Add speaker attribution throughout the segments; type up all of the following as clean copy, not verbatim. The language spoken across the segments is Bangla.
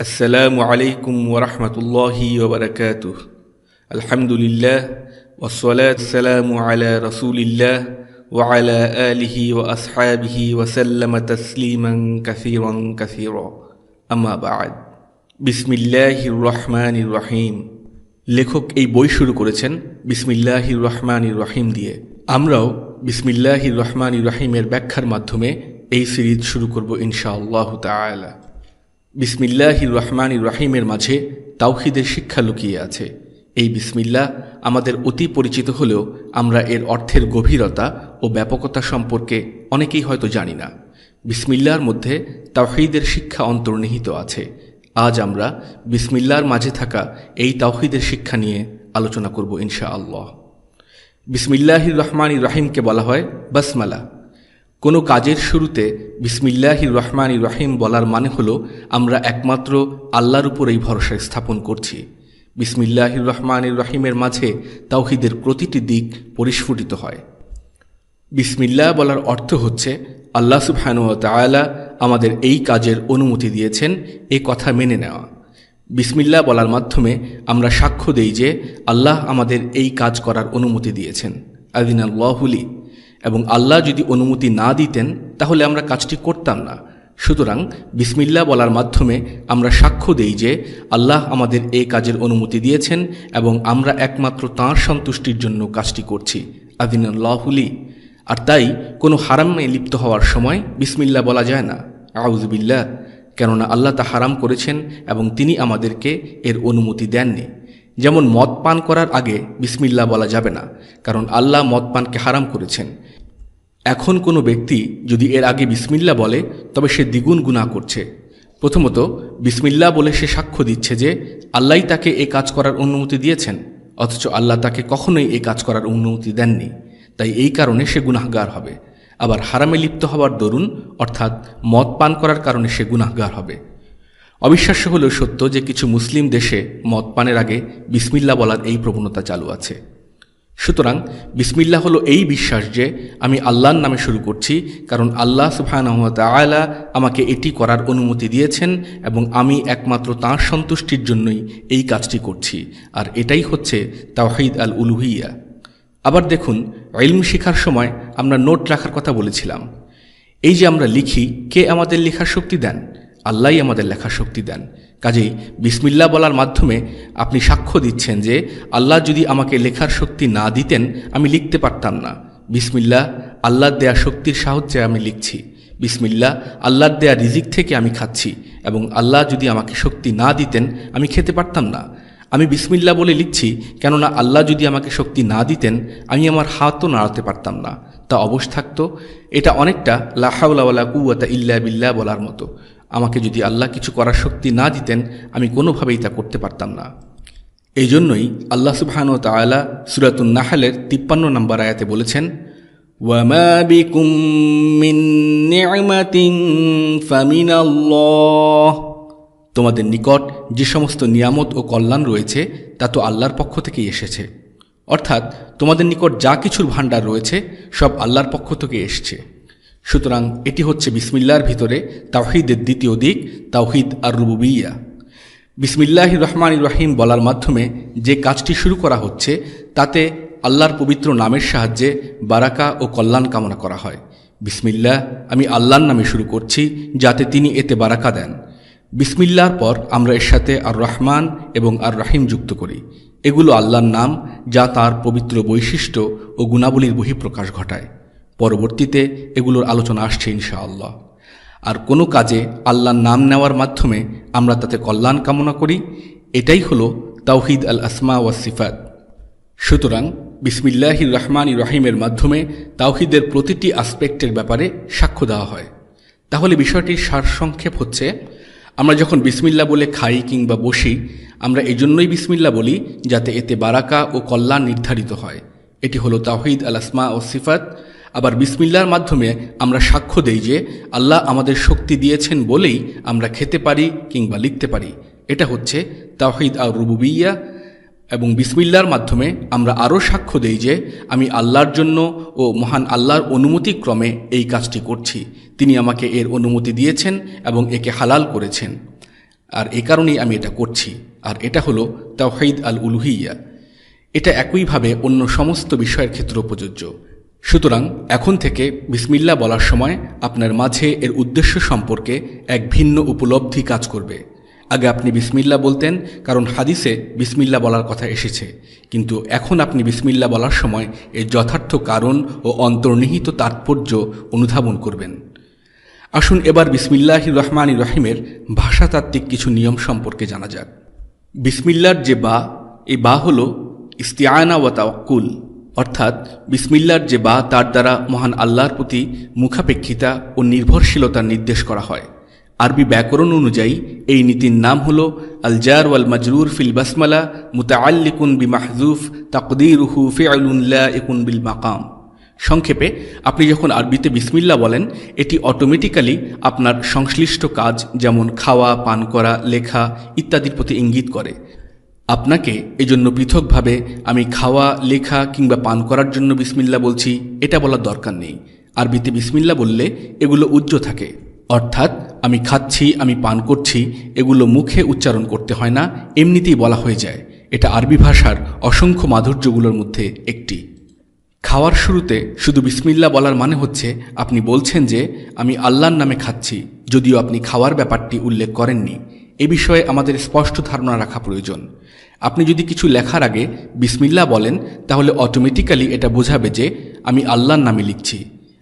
Speaker 1: আসসালামু আলাইকুম ওয়া রাহমাতুল্লাহি ওয়া বারাকাতুহু। আলহামদুলিল্লাহ ওয়াসসালাতু ওয়াসসালামু আলা রাসূলিল্লাহ ওয়া আলা আলিহি ওয়া আসহাবিহি ওয়া সাল্লামা তাসলিমান কাসীরান কাসীরা। আম্মা বা'দ। বিসমিল্লাহির রহমানির রহিম। লেখক এই বই শুরু করেছেন বিসমিল্লাহির রহমানির রহিম দিয়ে। আমরাও বিসমিল্লাহির রহমানির রহিমের ব্যাখ্যার মাধ্যমে এই সিরিজ শুরু করব ইনশাআল্লাহু তাআলা। বিসমিল্লাহির রহমানির রহিমের মাঝে তাওহীদের শিক্ষা লুকিয়ে আছে। এই বিসমিল্লাহ আমাদের অতি পরিচিত হলেও আমরা এর অর্থের গভীরতা ও ব্যাপকতা সম্পর্কে অনেকেই হয়তো জানি না। বিসমিল্লাহর মধ্যে তাওহীদের শিক্ষা অন্তর্নিহিত আছে। আজ আমরা বিসমিল্লাহর মাঝে থাকা এই তাওহীদের শিক্ষা নিয়ে আলোচনা করব ইনশাআল্লাহ। বিসমিল্লাহির রহমানির রহিমকে বলা হয় বাসমালা। কোনো কাজের শুরুতে বিসমিল্লাহির রহমানির রহিম বলার মানে হলো আমরা একমাত্র আল্লাহর উপরেই ভরসা স্থাপন করছি। বিসমিল্লাহির রহমানির রহিমের মাঝে তাওহীদের প্রতিটি দিক পরিস্ফুটিত হয়। বিসমিল্লাহ বলার অর্থ হচ্ছে আল্লাহ সুবহানাহু ওয়া তাআলা আমাদের এই কাজের অনুমতি দিয়েছেন এ কথা মেনে নেওয়া। বিসমিল্লাহ বলার মাধ্যমে আমরা সাক্ষ্য দেই যে আল্লাহ আমাদের এই কাজ করার অনুমতি দিয়েছেন, আযিনাল্লাহু লি, এবং আল্লাহ যদি অনুমতি না দিতেন তাহলে আমরা কাজটি করতাম না। সুতরাং বিসমিল্লাহ বলার মাধ্যমে আমরা সাক্ষ্য দেই যে আল্লাহ আমাদের এই কাজের অনুমতি দিয়েছেন এবং আমরা একমাত্র তাঁর সন্তুষ্টির জন্য কাজটি করছি, আযিনাল্লাহু লি। আর তাই কোনো হারামে লিপ্ত হওয়ার সময় বিসমিল্লাহ বলা যায় না, আউযু বিল্লাহ, কেননা আল্লাহ তা হারাম করেছেন এবং তিনি আমাদেরকে এর অনুমতি দেননি। যেমন মদ পান করার আগে বিসমিল্লাহ বলা যাবে না, কারণ আল্লাহ মদ পানকে হারাম করেছেন। এখন কোনো ব্যক্তি যদি এর আগে বিসমিল্লাহ বলে তবে সে দ্বিগুণ গুনাহ করছে। প্রথমত বিসমিল্লাহ বলে সে সাক্ষ্য দিচ্ছে যে আল্লাহই তাকে এই কাজ করার অনুমতি দিয়েছেন, অথচ আল্লাহ তাকে কখনোই এই কাজ করার অনুমতি দেননি, তাই এই কারণে সে গুনাহগার হবে। আবার হারামে লিপ্ত হওয়ার দরুন অর্থাৎ মদ পান করার কারণে সে গুনাহগার হবে। অবিশ্বাস্য হলেও সত্য যে কিছু মুসলিম দেশে মদ পানের আগে বিসমিল্লাহ বলার এই প্রবণতা চালু আছে। সুতরাং বিসমিল্লাহ হলো এই বিশ্বাস যে আমি আল্লাহর নামে শুরু করছি, কারণ আল্লাহ সুবহানাহু ওয়া তাআলা আমাকে এটি করার অনুমতি দিয়েছেন এবং আমি একমাত্র তাঁর সন্তুষ্টির জন্যই এই কাজটি করছি। আর এটাই হচ্ছে তাওহীদ আল উলুহিয়া। আবার দেখুন, ইলম শেখার সময় আমরা নোট রাখার কথা বলেছিলাম। এই যে আমরা লিখি, কে আমাদের লেখার শক্তি দেন? আল্লাহই আমাদের লেখার শক্তি দেন। কাজেই বিসমিল্লাহ বলার মাধ্যমে আপনি সাক্ষ্য দিচ্ছেন যে আল্লাহ যদি আমাকে লেখার শক্তি না দিতেন আমি লিখতে পারতাম না। বিসমিল্লাহ আল্লাহর দেয়া শক্তির সাহায্যে আমি লিখছি। বিসমিল্লাহ আল্লাহর দেয়া রিজিক থেকে আমি খাচ্ছি, এবং আল্লাহ যদি আমাকে শক্তি না দিতেন আমি খেতে পারতাম না। আমি বিসমিল্লাহ বলে লিখছি, কেননা আল্লাহ যদি আমাকে শক্তি না দিতেন আমি আমার হাতও নাড়াতে পারতাম না, তা অবশ থাকতো। এটা অনেকটা লা হাওলা ওয়ালা কুওয়াতা ইল্লা বিল্লাহ বলার মতো। আমাকে যদি আল্লাহ কিছু করার শক্তি না দিতেন আমি কোনোভাবেই তা করতে পারতাম না। এই জন্যই আল্লাহ সুবহানাহু ওয়া তাআলা সূরাতুন নাহলের 53 নম্বর আয়াতে বলেছেন, ওয়ামা বিকুম মিন নি'মাতিন ফামিনাল্লাহ। তোমাদের নিকট যে সমস্ত নিয়ামত ও কল্যাণ রয়েছে তা তো আল্লাহর পক্ষ থেকেই এসেছে। অর্থাৎ তোমাদের নিকট যা কিছুর ভাণ্ডার রয়েছে সব আল্লাহর পক্ষ থেকে এসেছে। সুতরাং এটি হচ্ছে বিসমিল্লাহর ভিতরে তাওহীদের দ্বিতীয় দিক, তাওহীদ আর রুবুবিয়্যাহ। বিসমিল্লাহির রহমানির রহিম বলার মাধ্যমে যে কাজটি শুরু করা হচ্ছে তাতে আল্লাহর পবিত্র নামের সাহায্যে বারাকা ও কল্যাণ কামনা করা হয়। বিসমিল্লাহ, আমি আল্লাহর নামে শুরু করছি যাতে তিনি এতে বারাকা দেন। বিসমিল্লাহর পর আমরা এর সাথে আর রহমান এবং আর রহিম যুক্ত করি। এগুলো আল্লাহর নাম যা তাঁর পবিত্র বৈশিষ্ট্য ও গুণাবলীর বহিঃপ্রকাশ ঘটায়। পরবর্তীতে এগুলোর আলোচনা আসছে ইনশাআল্লাহ। আর কোনো কাজে আল্লাহর নাম নেওয়ার মাধ্যমে আমরা তাতে কল্যাণ কামনা করি। এটাই হলো তাওহীদ আল আসমা ওয়াস সিফাত। সুতরাং বিসমিল্লাহির রহমানির রহিমের মাধ্যমে তাওহীদের প্রতিটি আসপেক্টের ব্যাপারে সাক্ষ্য দেওয়া হয়। তাহলে বিষয়টির সারসংক্ষেপ হচ্ছে, আমরা যখন বিসমিল্লাহ বলে খাই কিংবা বসি, আমরা এজন্যই বিসমিল্লাহ বলি যাতে এতে বারাকা ও কল্যাণ নির্ধারিত হয়। এটি হলো তাওহীদ আল আসমা ও সিফাত। আবার বিসমিল্লাহর মাধ্যমে আমরা সাক্ষ্য দেই যে আল্লাহ আমাদের শক্তি দিয়েছেন বলেই আমরা খেতে পারি কিংবা লিখতে পারি। এটা হচ্ছে তাওহীদ আর রুবুবিয়্যাহ। এবং বিসমিল্লাহর মাধ্যমে আমরা আরও সাক্ষ্য দেই যে আমি আল্লাহর জন্য ও মহান আল্লাহর অনুমতিক্রমে এই কাজটি করছি। তিনি আমাকে এর অনুমতি দিয়েছেন এবং একে হালাল করেছেন। আর এ কারণেই আমি এটা করছি। আর এটা হলো তাওহীদ আল উলুহিয়া। এটা একইভাবে অন্য সমস্ত বিষয়ের ক্ষেত্রেও প্রযোজ্য। সুতরাং এখন থেকে বিসমিল্লাহ বলার সময় আপনার মাঝে এর উদ্দেশ্য সম্পর্কে এক ভিন্ন উপলব্ধি কাজ করবে। আগে আপনি বিসমিল্লাহ বলতেন কারণ হাদিসে বিসমিল্লাহ বলার কথা এসেছে, কিন্তু এখন আপনি বিসমিল্লাহ বলার সময় এর যথার্থ কারণ ও অন্তর্নিহিত তাৎপর্য অনুধাবন করবেন। আসুন এবার বিসমিল্লাহির রহমানির রহিমের ভাষাতাত্ত্বিক কিছু নিয়ম সম্পর্কে জানা যাক। বিসমিল্লার যে বা, এই বা হল ইস্তিআনা ওয়া তাওয়াক্কুল, অর্থাৎ বিসমিল্লার যে বা তার দ্বারা মহান আল্লাহর প্রতি মুখাপেক্ষিতা ও নির্ভরশীলতার নির্দেশ করা হয়। আরবি ব্যাকরণ অনুযায়ী এই নীতির নাম হল আল জার ওয়াল মাজরুর ফিল বাসমালা মুতাআল্লিকুন বিমাহযুফ তাকদীরুহু ফি'লুন লাইকুন বিল মাকাম। সংক্ষেপে, আপনি যখন আরবিতে বিসমিল্লাহ বলেন, এটি অটোমেটিক্যালি আপনার সংশ্লিষ্ট কাজ যেমন খাওয়া, পান করা, লেখা ইত্যাদির প্রতি ইঙ্গিত করে। আপনাকে এজন্য পৃথকভাবে আমি খাওয়া, লেখা কিংবা পান করার জন্য বিসমিল্লাহ বলছি এটা বলার দরকার নেই। আরবিতে বিসমিল্লাহ বললে এগুলো উজ্জ্ব থাকে, অর্থাৎ আমি খাচ্ছি, আমি পান করছি, এগুলো মুখে উচ্চারণ করতে হয় না, এমনিতেই বলা হয়ে যায়। এটা আরবি ভাষার অসংখ্য মাধুর্যগুলোর মধ্যে একটি। খাওয়ার শুরুতে শুধু বিসমিল্লাহ বলার মানে হচ্ছে আপনি বলছেন যে আমি আল্লাহর নামে খাচ্ছি, যদিও আপনি খাওয়ার ব্যাপারটি উল্লেখ করেননি। এ বিষয়ে আমাদের স্পষ্ট ধারণা রাখা প্রয়োজন। আপনি যদি কিছু লেখার আগে বিসমিল্লাহ বলেন, তাহলে অটোমেটিক্যালি এটা বোঝাবে যে আমি আল্লাহর নামে লিখছি।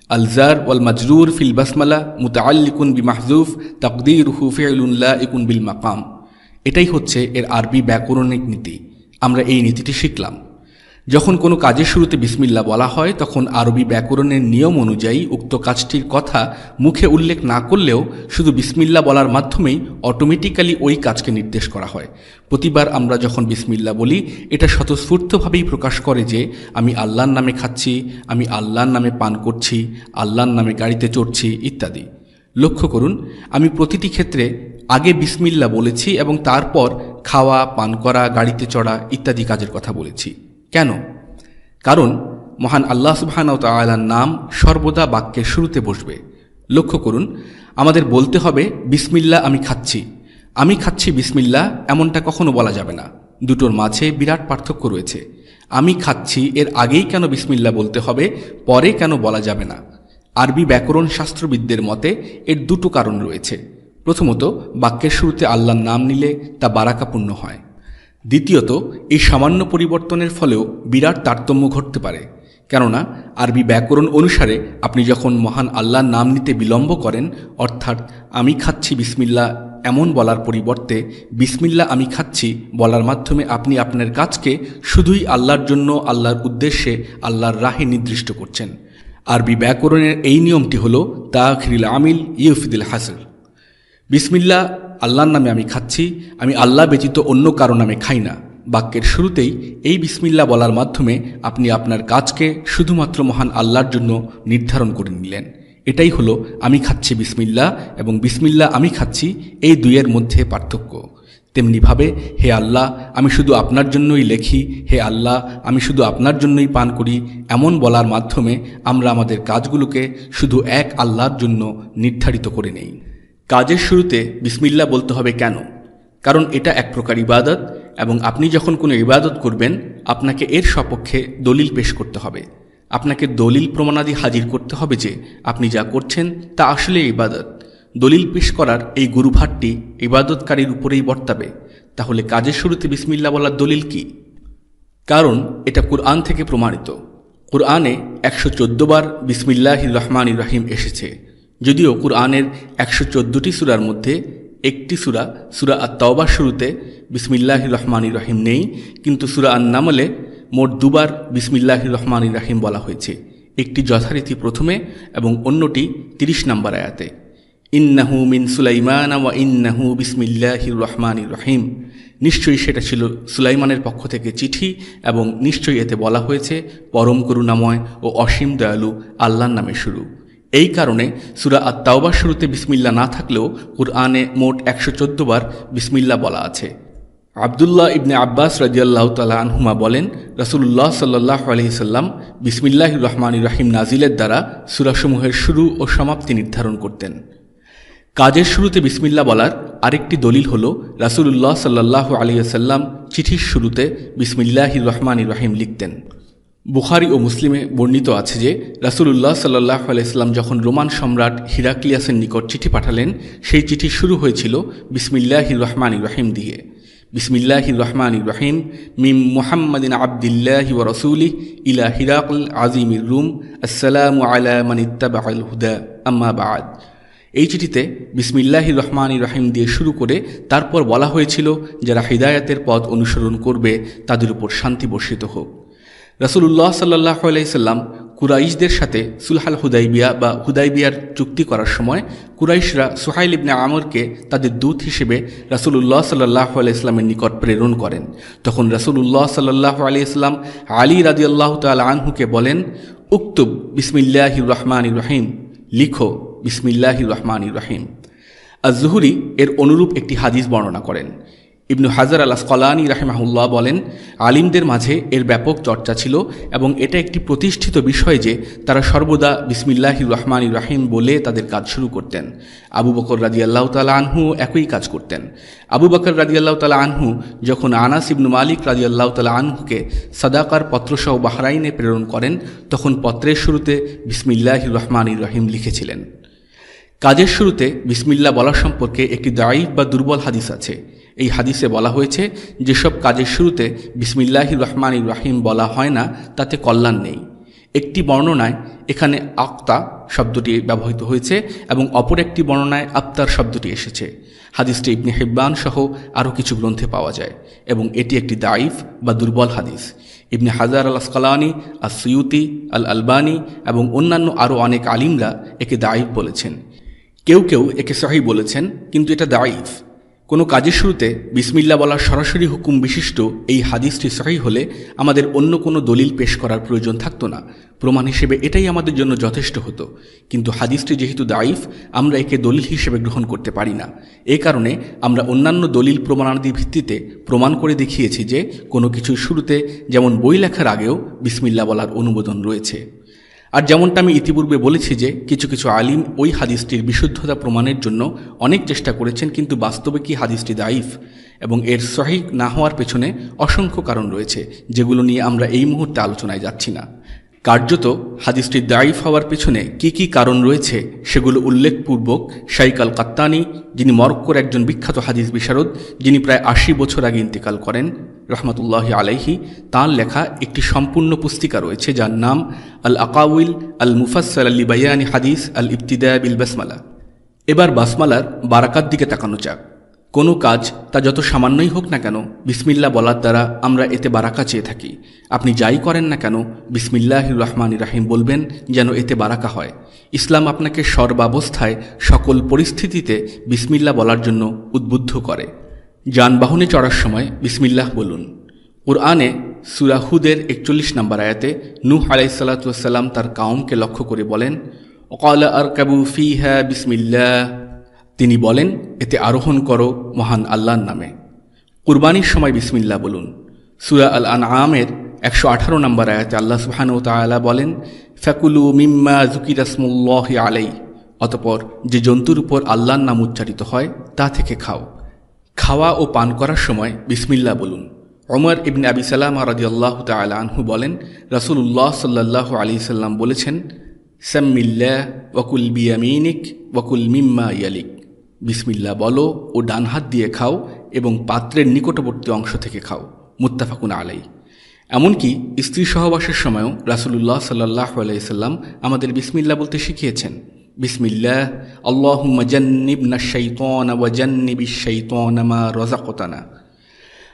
Speaker 1: আল জার ওয়াল মাজরুর ফিল বাসমালা মুতাআল্লিকুন বিমাহযুফ তাকদীরুহু ফি'লুন লাইকুন বিল মাকাম। এটাই হচ্ছে এর আরবি ব্যাকরণিক নীতি। আমরা এই নীতিটি শিখলাম। যখন কোনো কাজের শুরুতে বিসমিল্লাহ বলা হয়, তখন আরবি ব্যাকরণের নিয়ম অনুযায়ী উক্ত কাজটির কথা মুখে উল্লেখ না করলেও শুধু বিসমিল্লাহ বলার মাধ্যমেই অটোমেটিক্যালি ওই কাজকে নির্দেশ করা হয়। প্রতিবার আমরা যখন বিসমিল্লাহ বলি, এটা স্বতঃস্ফূর্তভাবেই প্রকাশ করে যে আমি আল্লাহর নামে খাচ্ছি, আমি আল্লাহর নামে পান করছি, আল্লাহর নামে গাড়িতে চড়ছি ইত্যাদি। লক্ষ্য করুন, আমি প্রতিটি ক্ষেত্রে আগে বিসমিল্লাহ বলেছি এবং তারপর খাওয়া, পান করা, গাড়িতে চড়া ইত্যাদি কাজের কথা বলেছি। কেন? কারণ মহান আল্লাহ সুবহানাহু ওয়া তাআলার নাম সর্বদা বাক্যের শুরুতে বসবে। লক্ষ্য করুন, আমাদের বলতে হবে বিসমিল্লাহ আমি খাচ্ছি। আমি খাচ্ছি বিসমিল্লাহ এমনটা কখনো বলা যাবে না। দুটোর মাঝে বিরাট পার্থক্য রয়েছে। আমি খাচ্ছি এর আগেই কেন বিসমিল্লাহ বলতে হবে, পরে কেন বলা যাবে না? আরবি ব্যাকরণ শাস্ত্রবিদদের মতে এর দুটো কারণ রয়েছে। প্রথমত, বাক্যের শুরুতে আল্লাহর নাম নিলে তা বারাকাপূর্ণ হয়। দ্বিতীয়ত, এই সামান্য পরিবর্তনের ফলেও বিরাট তারতম্য ঘটতে পারে। কেননা আরবি ব্যাকরণ অনুসারে আপনি যখন মহান আল্লাহর নাম নিতে বিলম্ব করেন, অর্থাৎ আমি খাচ্ছি বিসমিল্লাহ এমন বলার পরিবর্তে বিসমিল্লাহ আমি খাচ্ছি বলার মাধ্যমে আপনি আপনার কাজকে শুধুই আল্লাহর জন্য, আল্লাহর উদ্দেশ্যে, আল্লাহর রাহে নির্দিষ্ট করছেন। আরবি ব্যাকরণের এই নিয়মটি হল তাখিরুল আমিল ইউফিদুল হাসর। বিসমিল্লাহ আল্লাহর নামে আমি খাচ্ছি, আমি আল্লাহ ব্যতীত অন্য কারো নামে খাই না। বাক্যের শুরুতেই এই বিসমিল্লাহ বলার মাধ্যমে আপনি আপনার কাজকে শুধুমাত্র মহান আল্লাহর জন্য নির্ধারণ করে নিলেন। এটাই হলো আমি খাচ্ছি বিসমিল্লাহ এবং বিসমিল্লাহ আমি খাচ্ছি, এই দুইয়ের মধ্যে পার্থক্য। তেমনিভাবে হে আল্লাহ আমি শুধু আপনার জন্যই লেখি, হে আল্লাহ আমি শুধু আপনার জন্যই পান করি, এমন বলার মাধ্যমে আমরা আমাদের কাজগুলোকে শুধু এক আল্লাহর জন্য নির্ধারিত করে নেই। কাজের শুরুতে বিসমিল্লাহ বলতে হবে কেন? কারণ এটা এক প্রকার ইবাদত এবং আপনি যখন কোনো ইবাদত করবেন আপনাকে এর সপক্ষে দলিল পেশ করতে হবে। আপনাকে দলিল প্রমাণাদি হাজির করতে হবে যে আপনি যা করছেন তা আসলে ইবাদত। দলিল পেশ করার এই গুরুভারটি ইবাদতকারীর উপরেই বর্তাবে। তাহলে কাজের শুরুতে বিসমিল্লাহ বলার দলিল কি? কারণ এটা কুরআন থেকে প্রমাণিত। কুরআনে 114 বার বিসমিল্লাহির রহমানির রহিম এসেছে। যদিও কুরআনের 114টি সূরার মধ্যে একটি সূরা, সূরা আত-তাওবার শুরুতে বিসমিল্লাহির রহমানির রহিম নেই, কিন্তু সূরা আন-নামলে মোট দুবার বিসমিল্লাহির রহমানির রহিম বলা হয়েছে। একটি যথারীতি প্রথমে এবং অন্যটি 30 নম্বর আয়াতে। ইন্নাহু মিন সুলাইমান ওয়া ইন্নাহু বিসমিল্লাহির রহমানির রহিম। নিশ্চয়ই সেটা ছিল সুলাইমানের পক্ষ থেকে চিঠি এবং নিশ্চয়ই এতে বলা হয়েছে পরম করুণাময় ও অসীম দয়ালু আল্লাহর নামে শুরু। এই কারণে সূরা আত-তাওবার শুরুতে বিসমিল্লাহ না থাকলেও কুরআনে মোট 114 বার বিসমিল্লাহ বলা আছে। আব্দুল্লাহ ইবনে আব্বাস রাদিয়াল্লাহু তাআলা আনহুমা বলেন, রাসূলুল্লাহ সাল্লাল্লাহু আলাইহি সাল্লাম বিসমিল্লাহির রহমানির রহিম নাজিলের দ্বারা সূরাসমূহের শুরু ও সমাপ্তি নির্ধারণ করতেন। কাজের শুরুতে বিসমিল্লাহ বলার আরেকটি দলিল হলো রাসূলুল্লাহ সাল্লাল্লাহু আলাইহি ওয়াসাল্লাম চিঠির শুরুতে বিসমিল্লাহির রহমানির রহিম লিখতেন। বুখারী ও মুসলিমে বর্ণিত আছে যে রাসূলুল্লাহ সাল্লাল্লাহু আলাইহি ওয়াসাল্লাম যখন রোমান সম্রাট হিরাক্লিয়াসের নিকট চিঠি পাঠালেন, সেই চিঠি শুরু হয়েছিল বিসমিল্লাহির রহমানির রহিম দিয়ে। বিসমিল্লাহির রহমানির রহিম মিম মুহাম্মাদিন আবদিল্লাহি ওয়া রাসূলিহি ইলা হিরাকল আজিমির রুম আসসালামু আলা মান ইত্তাবাআল হুদা আম্মা বা'দ। এই চিঠিতে বিসমিল্লাহির রহমানির রহিম দিয়ে শুরু করে তারপর বলা হয়েছিল যারা হিদায়াতের পথ অনুসরণ করবে তাদের উপর শান্তি বর্ষিত হোক। রাসূলুল্লাহ সাল্লাল্লাহু আলাইহি সাল্লাম কুরাইশদের সাথে সুলহাল হুদাইবিয়া বা হুদাইবিয়ার চুক্তি করার সময় কুরাইশরা সুহাইল ইবনে আমরকে তাদের দূত হিসেবে রাসূলুল্লাহ সাল্লাল্লাহু আলাইহি সাল্লামের নিকট প্রেরণ করেন। তখন রাসূলুল্লাহ সাল্লাল্লাহু আলাইহি সাল্লাম আলী রাদিয়াল্লাহু তাআলা আনহুকে বলেন, উক্তুব বিসমিল্লাহির রহমানির রহিম, লিখো বিসমিল্লাহির রহমানির রহিম। আজ-জুহরি এর অনুরূপ একটি হাদিস বর্ণনা করেন। ইবনু হাজার আল আসকালানী রাহিমাহুল্লাহ বলেন, আলিমদের মাঝে এর ব্যাপক চর্চা ছিল এবং এটা একটি প্রতিষ্ঠিত বিষয় যে তারা সর্বদা বিসমিল্লাহির রহমানির রহিম বলে তাদের কাজ শুরু করতেন। আবু বকর রাদিয়াল্লাহু তাআলা আনহু একই কাজ করতেন। আবু বকর রাদিয়াল্লাহু তাআলা আনহু যখন আনাস ইবনু মালিক রাদিয়াল্লাহু তাআলা আনহুকে সাদাকার পত্রসহ বাহরাইনে প্রেরণ করেন, তখন পত্রের শুরুতে বিসমিল্লাহির রহমানির রহিম লিখেছিলেন। কাজের শুরুতে বিসমিল্লাহ বলা সম্পর্কে একটি দাঈফ বা দুর্বল হাদিস আছে। এই হাদিসে বলা হয়েছে যেসব কাজের শুরুতে বিসমিল্লাহির রহমানির রহিম বলা হয় না তাতে কল্যাণ নেই। একটি বর্ণনায় এখানে আক্তা শব্দটি ব্যবহৃত হয়েছে এবং অপর একটি বর্ণনায় আফতার শব্দটি এসেছে। হাদিসটি ইবনে হিব্বান সহ আরও কিছু গ্রন্থে পাওয়া যায় এবং এটি একটি দাঈফ বা দুর্বল হাদিস। ইবনে হাজার আল আসকালানী, আস-সুয়ুতি, আল আলবানী এবং অন্যান্য আরও অনেক আলিমরা একে দাঈফ বলেছেন। কেউ কেউ একে সহিহ বলেছেন, কিন্তু এটা দাঈফ। কোনো কাজের শুরুতে বিসমিল্লাহ বলার সরাসরি হুকুম বিশিষ্ট এই হাদিসটি সহিহ হলে আমাদের অন্য কোনো দলিল পেশ করার প্রয়োজন থাকতো না। প্রমাণ হিসেবে এটাই আমাদের জন্য যথেষ্ট হতো। কিন্তু হাদিসটি যেহেতু দাঈফ, আমরা একে দলিল হিসেবে গ্রহণ করতে পারি না। এই কারণে আমরা অন্যান্য দলিল প্রমাণাদির ভিত্তিতে প্রমাণ করে দেখিয়েছি যে কোনো কিছুর শুরুতে, যেমন বই লেখার আগেও বিসমিল্লাহ বলার অনুমোদন রয়েছে। আর যেমনটা আমি ইতিপূর্বে বলেছি যে কিছু কিছু আলিম ওই হাদিসটির বিশুদ্ধতা প্রমাণের জন্য অনেক চেষ্টা করেছেন, কিন্তু বাস্তবে কি হাদিসটি দাঈফ এবং এর সহিহ না হওয়ার পেছনে অসংখ্য কারণ রয়েছে, যেগুলো নিয়ে আমরা এই মুহূর্তে আলোচনায় যাচ্ছি না। কার্যত হাদিসটির দাঈফ হওয়ার পেছনে কি কি কারণ রয়েছে সেগুলো উল্লেখপূর্বক শাইখ আল কাত্তানী, যিনি মরক্কোর একজন বিখ্যাত হাদিস বিশারদ, যিনি প্রায় ৮০ বছর আগে ইন্তেকাল করেন রহমতুল্লাহি আলাইহি, তাঁর লেখা একটি সম্পূর্ণ পুস্তিকা রয়েছে যার নাম আল আকাউইল আল মুফাসসালা লিবায়ানি হাদিস আল ইবতিদা বিল বাসমালা। এবার বাসমালার বারাকাত দিকে তাকানো যাক। কোনো কাজ তা যত সামান্যই হোক না কেন, বিসমিল্লাহ বলার দ্বারা আমরা এতে বারাকা চেয়ে থাকি। আপনি যাই করেন না কেন বিসমিল্লাহির রহমানির রহিম বলবেন, যেন এতে বারাকা হয়। ইসলাম আপনাকে সর্বাবস্থায় সকল পরিস্থিতিতে বিসমিল্লাহ বলার জন্য উদ্বুদ্ধ করে। যানবাহনে চড়ার সময় বিসমিল্লাহ বলুন। কুরআনে সূরা হুদের ৪১ নম্বর আয়াতে নূহ আলাইহিস সালাতু ওয়াস সালাম তার কওমকে লক্ষ্য করে বলেন, ওয়াকালা আরকাবু ফিহা বিসমিল্লাহ, তিনি বলেন এতে আরোহণ করো মহান আল্লাহর নামে। কুরবানির সময় বিসমিল্লাহ বলুন। সূরা আল আনআমের ১১৮ নম্বর আয়াতে আল্লাহ সুবহানাহু ওয়া তাআলা বলেন, ফাকুলু মিম্মা যুকিরা ইসমুল্লাহি আলাইহি, অতঃপর যে জন্তুর উপর আল্লাহর নাম উচ্চারিত হয় তা থেকে খাও। খাওয়া ও পান করার সময় বিসমিল্লাহ বলুন। ওমর ইবনে আবি সালামা রাদিয়াল্লাহু তাআলা আনহু বলেন, রাসূলুল্লাহ সাল্লাল্লাহু আলাইহি সাল্লাম বলেছেন, সাম্মিল্লাহ ওয়াকুল বিয়ামিনিক ওয়াকুল মিম্মা ইয়ালিক, বিসমিল্লাহ বলো ও ডান হাত দিয়ে খাও এবং পাত্রের নিকটবর্তী অংশ থেকে খাও। মুত্তাফাকুন আলাইহি। এমনকি স্ত্রী সহবাসের সময়ও রাসূলুল্লাহ সাল্লাল্লাহু আলাইহি সাল্লাম আমাদের বিসমিল্লাহ বলতে শিখিয়েছেন। বিসমিল্লাহ আল্লাহুম্মা জান্নিবনাশ শাইতানা ওয়া জান্নিবিশ শাইতানা মা রাযাকতানা।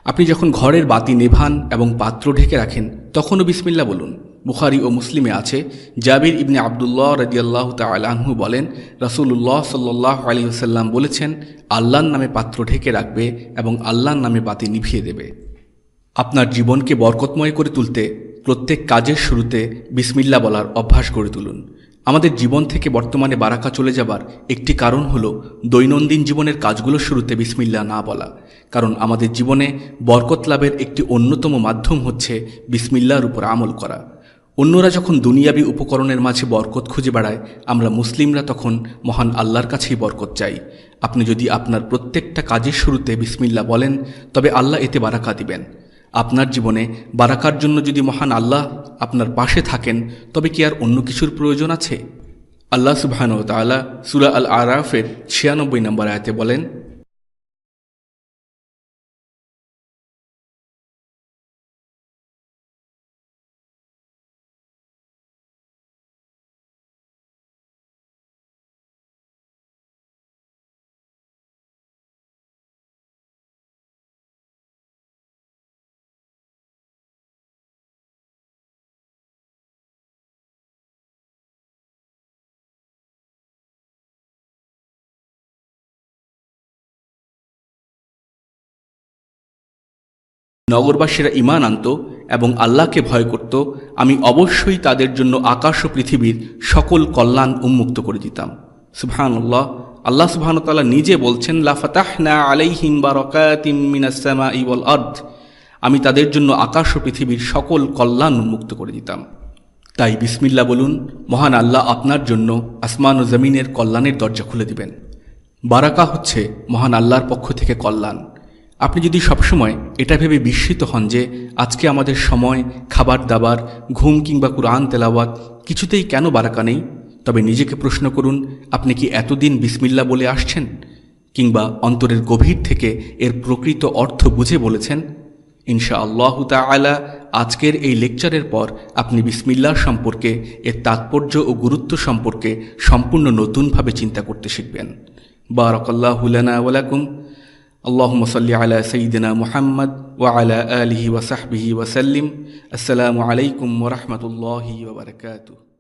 Speaker 1: আপনি যখন ঘরের বাতি নেভান এবং পাত্র ঢেকে রাখেন তখনও বিসমিল্লাহ বলুন। বুখারী ও মুসলিমে আছে, জাবির ইবনে আবদুল্লাহ রাদিয়াল্লাহু তাআলা আনহু বলেন, রাসূলুল্লাহ সাল্লাল্লাহু আলাইহি ওয়াসাল্লাম বলেছেন, আল্লাহর নামে পাত্র ঢেকে রাখবে এবং আল্লাহর নামে বাতি নিভিয়ে দেবে। আপনার জীবনকে বরকতময় করে তুলতে প্রত্যেক কাজের শুরুতে বিসমিল্লাহ বলার অভ্যাস গড়ে তুলুন। আমাদের জীবন থেকে বর্তমানে বারাকা চলে যাবার একটি কারণ হলো দৈনন্দিন জীবনের কাজগুলোর শুরুতে বিসমিল্লাহ না বলা। কারণ আমাদের জীবনে বরকত লাভের একটি অন্যতম মাধ্যম হচ্ছে বিসমিল্লাহর উপর আমল করা। অন্যরা যখন দুনিয়াবি উপকরণের মাঝে বরকত খুঁজে বেড়ায়, আমরা মুসলিমরা তখন মহান আল্লাহর কাছেই বরকত চাই। আপনি যদি আপনার প্রত্যেকটা কাজের শুরুতে বিসমিল্লাহ বলেন, তবে আল্লাহ এতে বারাকা দিবেন। আপনার জীবনে বারাকার জন্য যদি মহান আল্লাহ আপনার পাশে থাকেন, তবে কি আর অন্য কিছুর প্রয়োজন আছে? আল্লাহ সুবহানাহু ওয়া তাআলা সূরা আল আরাফের ৯৬ নম্বর আয়াতে বলেন, নগরবাসীরা ঈমান আনত এবং আল্লাহকে ভয় করত, আমি অবশ্যই তাদের জন্য আকাশ ও পৃথিবীর সকল কল্যাণ উন্মুক্ত করে দিতাম। সুবহানাল্লাহ। আল্লাহ সুবহানাহু ওয়া তাআলা নিজে বলছেন, লা ফাতাহনা আলাইহিম বারাকাতিম মিনাস সামাই ওয়াল আরদ, আমি তাদের জন্য আকাশ ও পৃথিবীর সকল কল্যাণ উন্মুক্ত করে দিতাম। তাই বিসমিল্লাহ বলুন, মহান আল্লাহ আপনার জন্য আসমান ও জমিনের কল্যাণের দরজা খুলে দিবেন। বারাকা হচ্ছে মহান আল্লাহর পক্ষ থেকে কল্যাণ। আপনি যদি সবসময় এটা ভেবে বিস্মিত হন যে আজকে আমাদের সময়, খাবার দাবার, ঘুম কিংবা কুরআন তেলাওয়াত কিছুতেই কেন বারাকা নেই, তবে নিজেকে প্রশ্ন করুন, আপনি কি এতদিন বিসমিল্লাহ বলে আসছেন, কিংবা অন্তরের গভীর থেকে এর প্রকৃত অর্থ বুঝে বলেছেন? ইনশাআল্লাহু তাআলা আজকের এই লেকচারের পর আপনি বিসমিল্লাহ সম্পর্কে, এর তাৎপর্য ও গুরুত্ব সম্পর্কে সম্পূর্ণ নতুনভাবে চিন্তা করতে শিখবেন। বারাকাল্লাহু লানা ওয়া লাকুম। আল্লাহুম্মা সাল্লি আলা সাইয়্যিদিনা মুহাম্মদ ওয়া আলা আলিহি ওয়া সাহবিহি ওয়া সাল্লিম। আসসালামু আলাইকুম ওয়া রাহমাতুল্লাহি ওয়া বারাকাতুহু।